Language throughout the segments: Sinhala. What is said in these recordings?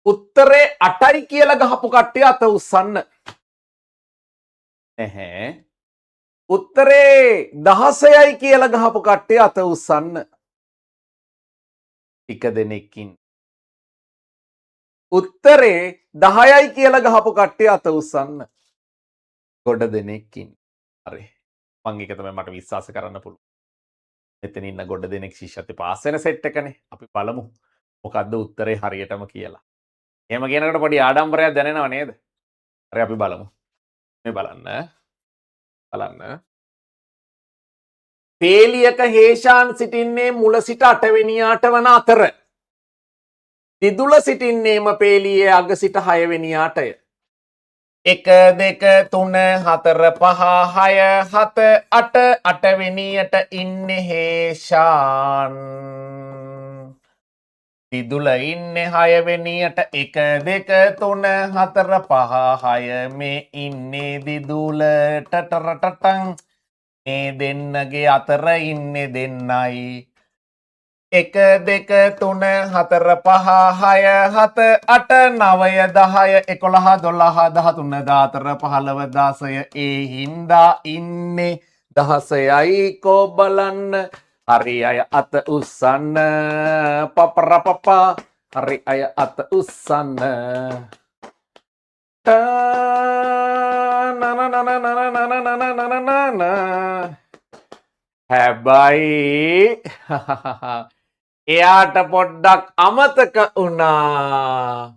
උත්තරේ 8යි කියලා ගහපු කට්ටිය අත උස්සන්න. නැහැ. උත්තරේ 16යි කියලා ගහපු කට්ටිය අත උස්සන්න. ටික දෙනෙක්කින්. උත්තරේ 10යි කියලා ගහපු කට්ටිය අත උස්සන්න. ගොඩ දෙනෙක්කින්. හරි. මං ඒක තමයි මට විශ්වාස කරන්න පුළුවන්. මෙතන ඉන්න ගොඩ දෙනෙක් ශිෂ්‍යත්වයේ පාස් වෙන සෙට් එකනේ. අපි බලමු මොකද්ද උත්තරේ හරියටම කියලා. එහෙම කියනකොට පොඩි ආඩම්බරයක් දැනෙනව නේද? හරි අපි බලමු. මේ බලන්න. පේලියක හේෂාන් සිටින්නේ මුල සිට 8 වෙනියාට වන අතර දිදුල සිටින්නේම පේලියේ අග සිට 6 වෙනියාටය. 1 2 3 4 5 6 7 8 8 වෙනියට ඉන්නේ හේෂාන්. දිදුල ඉන්නේ 6 වෙනියට 1 2 3 4 5 6 මේ ඉන්නේ දිදුල ටටරටටන්. මේ දෙන්නගේ අතර ඉන්නේ දෙන්නයි. 1 2 3 4 5 6 7 8 9 10 11 12 13 14 15 16 ඒ හින්දා ඉන්නේ 16යි කෝ බලන්න. හරි අය අත උස්සන්න. පපරපපා. හරි අය අත උස්සන්න. හැබැයි එයාට පොඩ්ඩක් අමතක වුණා.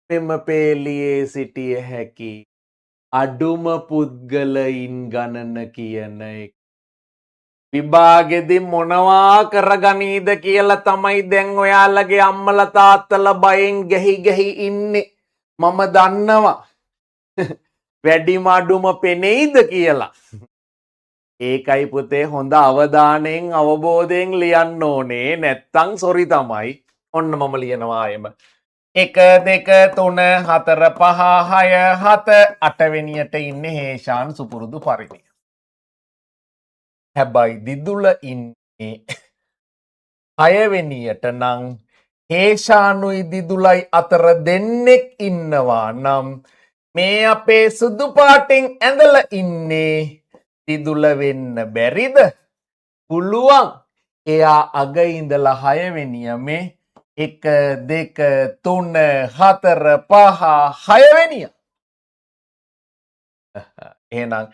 මෙම පේලියේ සිටිය හැකි අඩුම පුද්ගලයින් ගණන කියන එක. විභාගෙදි මොනවා කරගනීද කියලා තමයි දැන් ඔයාලගේ අම්මලා තාත්තලා බයෙන් ගැහි ඉන්නේ. මම දන්නවා. වැඩිම අඩුම පෙනෙයිද කියලා. ඒකයි පුතේ හොඳ අවධානයෙන් අවබෝධයෙන් ලියන්න ඕනේ. නැත්තම් සොරි තමයි. ඔන්න මම ලියනවා ආයෙම. 1 2 3 4 5 6 7 8 වෙනියට ඉන්නේ හේෂාන් සුපුරුදු පරිදි. හැබැයි දිදුල ඉන්නේ 6 වෙනියට නම් හේෂානුයි දිදුලයි අතර දෙන්නෙක් ඉන්නවා නම් මේ අපේ සුදු පාටින් ඇඳලා ඉන්නේ දිදුල වෙන්න බැරිද? පුළුවන්. එයා අග ඉඳලා 6 වෙනිය මේ 1 2 3 4 5 6 වෙනිය. එහෙනම්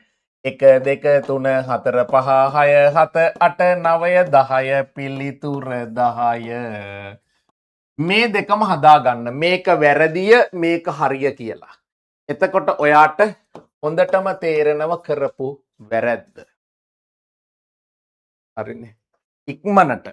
1 2 3 4 5 6 7 8 9 10 පිළිතුර 10. මේ දෙකම හදාගන්න. මේක වැරදිය මේක හරිය කියලා. එතකොට ඔයාට හොඳටම තේරෙනව කරපු වැරැද්ද. හරිනේ. ඉක්මනට